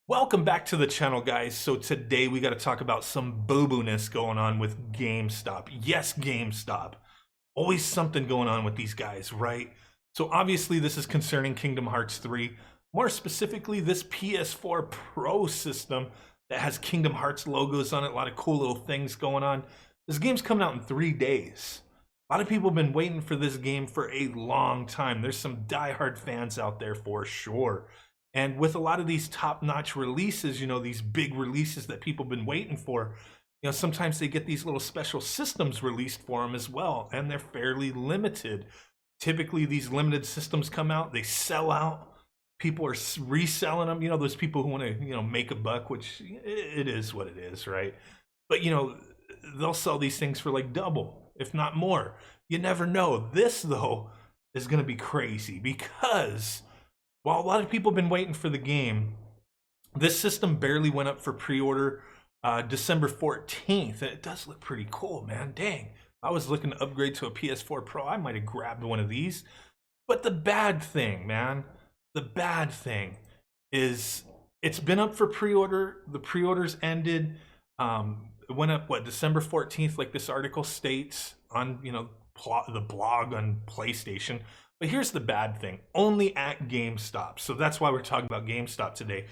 Welcome back to the channel, guys. So today we got to talk about some boo-boo-ness going on with GameStop. Yes, GameStop. Always something going on with these guys, right? So obviously this is concerning Kingdom Hearts 3. More specifically, this PS4 Pro system that has Kingdom Hearts logos on it. A lot of cool little things going on. This game's coming out in 3 days. A lot of people have been waiting for this game for a long time. There's some diehard fans out there for sure. And with a lot of these top-notch releases, these big releases that people have been waiting for, sometimes they get these little special systems released for them as well, and they're fairly limited. Typically, these limited systems come out, they sell out. People are reselling them. Those people who want to, make a buck, which it is what it is, right? But, they'll sell these things for like double, if not more. You never know. This, though, is going to be crazy because while a lot of people have been waiting for the game, this system barely went up for pre-order December 14th. It does look pretty cool, man. Dang. If I was looking to upgrade to a PS4 Pro, I might have grabbed one of these. But the bad thing, man, the bad thing is it's been up for pre-order. The pre-orders ended. It went up, December 14th, like this article states on, the blog on PlayStation. But here's the bad thing, only at GameStop. So that's why we're talking about GameStop today.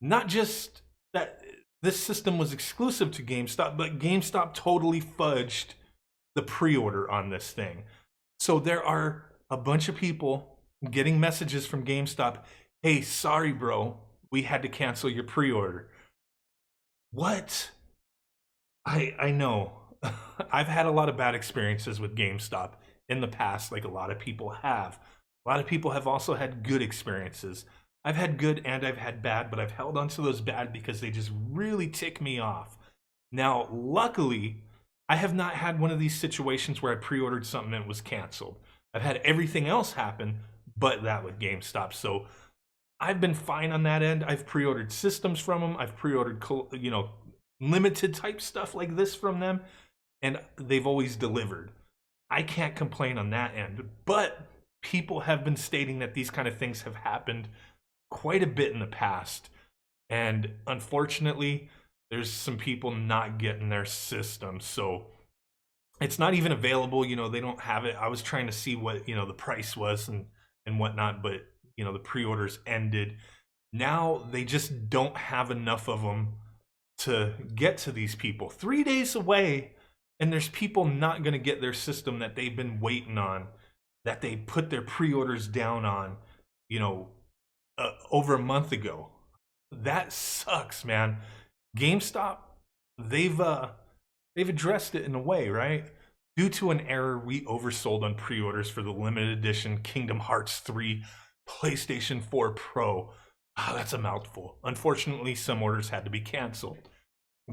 Not just that this system was exclusive to GameStop, but GameStop totally fudged the pre-order on this thing. So there are a bunch of people getting messages from GameStop, hey, sorry, bro, we had to cancel your pre-order. What? I know. I've had a lot of bad experiences with GameStop in the past, like a lot of people have. A lot of people have also had good experiences. I've had good and I've had bad, but I've held on to those bad because they just really tick me off. Now, luckily, I have not had one of these situations where I pre-ordered something and it was canceled. I've had everything else happen, but that with GameStop. So I've been fine on that end. I've pre-ordered systems from them. I've pre-ordered, limited type stuff like this from them, and they've always delivered. I can't complain on that end, but people have been stating that these kind of things have happened quite a bit in the past. And unfortunately, there's some people not getting their system. So it's not even available. They don't have it. I was trying to see what, the price was and whatnot, but, the pre-orders ended. Now they just don't have enough of them to get to these people. 3 days away, and there's people not going to get their system that they've been waiting on, that they put their pre-orders down on, over a month ago. That sucks, man. GameStop, they've addressed it in a way, right? Due to an error, we oversold on pre-orders for the limited edition Kingdom Hearts 3 PlayStation 4 Pro. That's a mouthful. Unfortunately, some orders had to be canceled.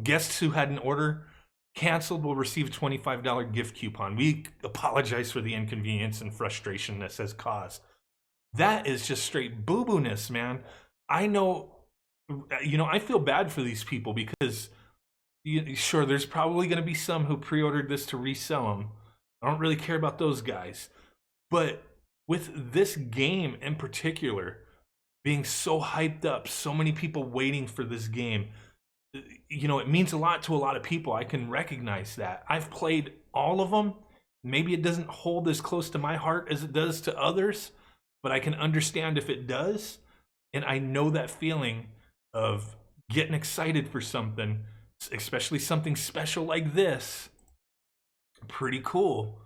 Guests who had an order canceled will receive a $25 gift coupon. We apologize for the inconvenience and frustration this has caused. That is just straight boo-boo-ness, man. I know, I feel bad for these people because, sure, there's probably going to be some who pre-ordered this to resell them. I don't really care about those guys. But with this game in particular being so hyped up, so many people waiting for this game, it means a lot to a lot of people. I can recognize that. I've played all of them. Maybe it doesn't hold as close to my heart as it does to others, but I can understand if it does. And I know that feeling of getting excited for something, especially something special like this. Pretty cool.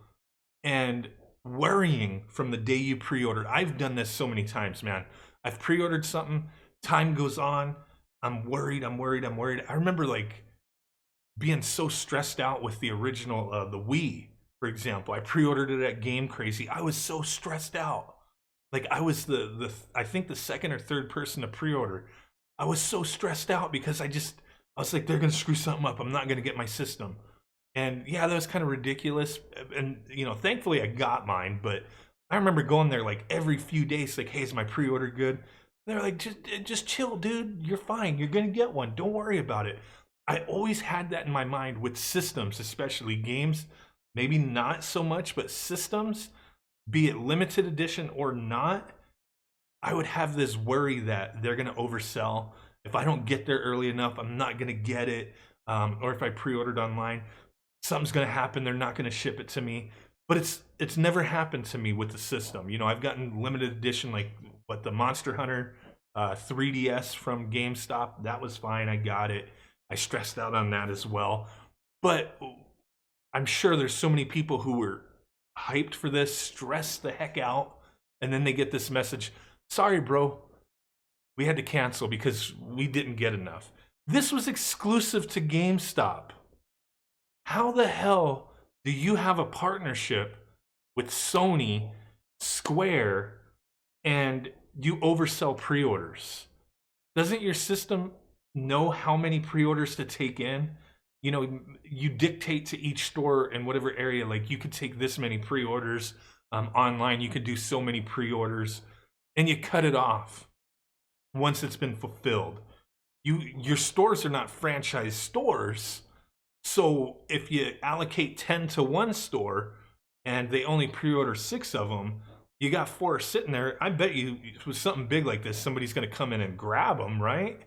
And worrying from the day you pre-ordered. I've done this so many times, man. I've pre-ordered something, time goes on, I'm worried. I remember being so stressed out with the original, the Wii, for example. I pre-ordered it at GameCrazy. I was so stressed out. I was I think the second or third person to pre-order. I was so stressed out because I was like, they're gonna screw something up. I'm not gonna get my system. And yeah, that was kind of ridiculous. And thankfully I got mine, but I remember going there every few days, hey, is my pre-order good? They're like, just chill, dude. You're fine. You're going to get one. Don't worry about it. I always had that in my mind with systems, especially games. Maybe not so much, but systems, be it limited edition or not, I would have this worry that they're going to oversell If I don't get there early enough, I'm not going to get it. Or if I pre-ordered online, something's going to happen. They're not going to ship it to me. But it's never happened to me with the system. You know, I've gotten limited edition, like what the Monster Hunter 3DS from GameStop. That was fine. I got it. I stressed out on that as well. But I'm sure there's so many people who were hyped for this, stressed the heck out, and then they get this message, sorry, bro, we had to cancel because we didn't get enough. This was exclusive to GameStop. How the hell do you have a partnership with Sony, Square, and you oversell pre-orders? Doesn't your system know how many pre-orders to take in? You know, you dictate to each store in whatever area, like you could take this many pre-orders online, you could do so many pre-orders, and you cut it off once it's been fulfilled. Your stores are not franchise stores. So if you allocate 10 to one store and they only pre-order 6 of them, you got 4 sitting there. I bet you with something big like this, somebody's going to come in and grab them, right?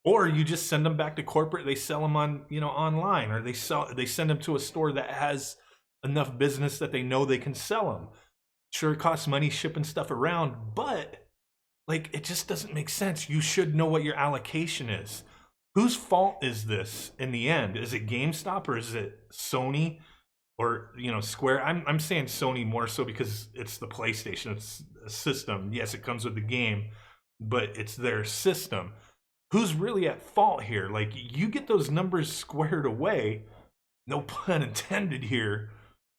Or you just send them back to corporate. They sell them on, you know, online, or they send them to a store that has enough business that they know they can sell them. Sure, it costs money shipping stuff around, but like it just doesn't make sense. You should know what your allocation is. Whose fault is this in the end? Is it GameStop or is it Sony or, you know, Square? I'm saying Sony more so because it's the PlayStation. It's a system. Yes, it comes with the game, but it's their system. Who's really at fault here? Like, you get those numbers squared away, no pun intended here,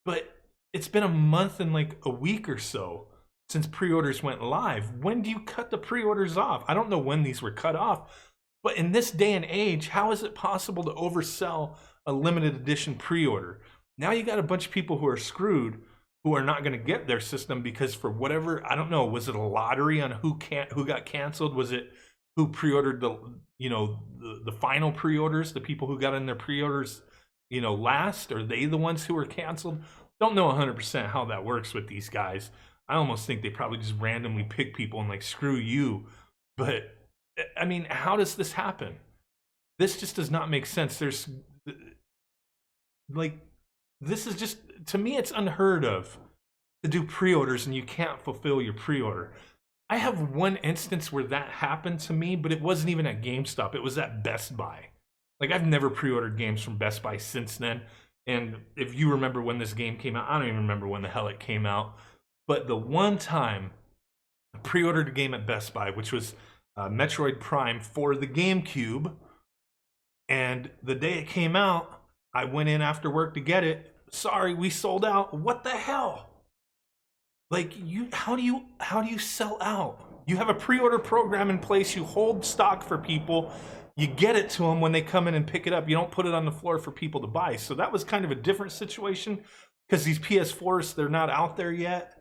but it's been a month and like a week or so since pre-orders went live. When do you cut the pre-orders off? I don't know when these were cut off. But in this day and age, how is it possible to oversell a limited edition pre-order? Now you got a bunch of people who are screwed, who are not going to get their system because for whatever, I don't know, was it a lottery on who got canceled? Was it who pre-ordered the final pre-orders, the people who got in their pre-orders, you know, last? Are they the ones who were canceled? Don't know 100% how that works with these guys. I almost think they probably just randomly pick people and like, screw you. But I mean, how does this happen? This just does not make sense. There's like, this is just, to me, it's unheard of to do pre-orders and you can't fulfill your pre-order. I have one instance where that happened to me, but it wasn't even at GameStop. It was at Best Buy. Like, I've never pre-ordered games from Best Buy since then. And if you remember when this game came out, I don't even remember when the hell it came out. But the one time I pre-ordered a game at Best Buy, which was Metroid Prime for the GameCube, and the day it came out, I went in after work to get it. Sorry, we sold out. What the hell? Like, how do you sell out? You have a pre-order program in place. You hold stock for people. You get it to them when they come in and pick it up. You don't put it on the floor for people to buy. So that was kind of a different situation because these PS4s, they're not out there yet.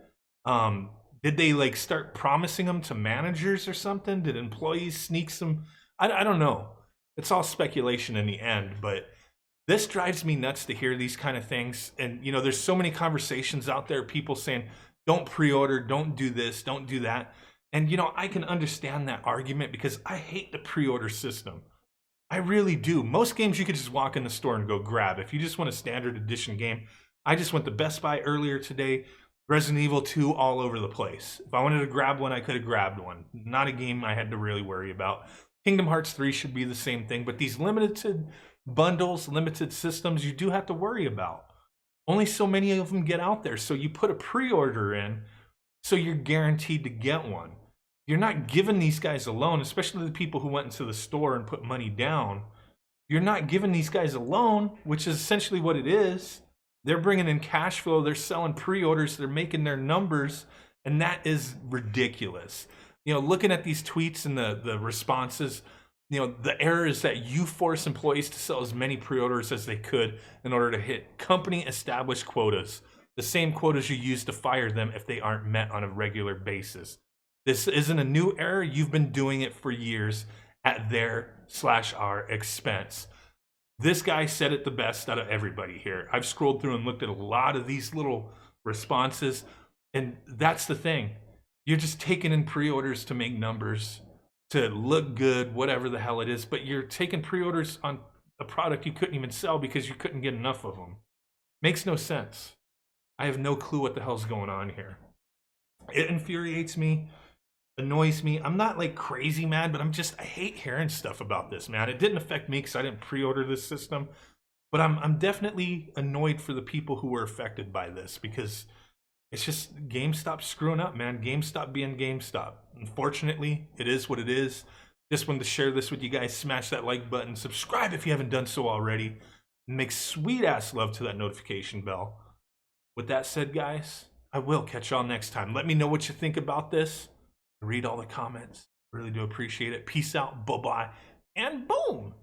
Did they like start promising them to managers or something? Did employees sneak some? I don't know. It's all speculation in the end, but this drives me nuts to hear these kind of things. And, you know, there's so many conversations out there, people saying, don't pre-order, don't do this, don't do that. And, you know, I can understand that argument because I hate the pre-order system. I really do. Most games you could just walk in the store and go grab. If you just want a standard edition game, I just went to Best Buy earlier today. Resident Evil 2 all over the place. If I wanted to grab one, I could have grabbed one. Not a game I had to really worry about. Kingdom Hearts 3 should be the same thing, but these limited bundles, limited systems, you do have to worry about. Only so many of them get out there, so you put a pre-order in, so you're guaranteed to get one. You're not giving these guys a loan, especially the people who went into the store and put money down. You're not giving these guys a loan, which is essentially what it is. They're bringing in cash flow, they're selling pre-orders, they're making their numbers, and that is ridiculous. You know, looking at these tweets and the responses, you know, the error is that you force employees to sell as many pre-orders as they could in order to hit company-established quotas, the same quotas you use to fire them if they aren't met on a regular basis. This isn't a new error, you've been doing it for years at their/our expense. This guy said it the best out of everybody here. I've scrolled through and looked at a lot of these little responses, and that's the thing. You're just taking in pre-orders to make numbers. to look good, whatever the hell it is, but you're taking pre-orders on a product you couldn't even sell because you couldn't get enough of them. Makes no sense. I have no clue what the hell's going on here. It infuriates me, annoys me. I'm not like crazy mad, but I hate hearing stuff about this, man. It didn't affect me because I didn't pre-order this system, but I'm definitely annoyed for the people who were affected by this because it's just GameStop screwing up, man. GameStop being GameStop. Unfortunately, it is what it is. Just wanted to share this with you guys. Smash that like button. Subscribe if you haven't done so already. And make sweet ass love to that notification bell. With that said, guys, I will catch y'all next time. Let me know what you think about this. Read all the comments. Really do appreciate it. Peace out. Bye-bye. And boom.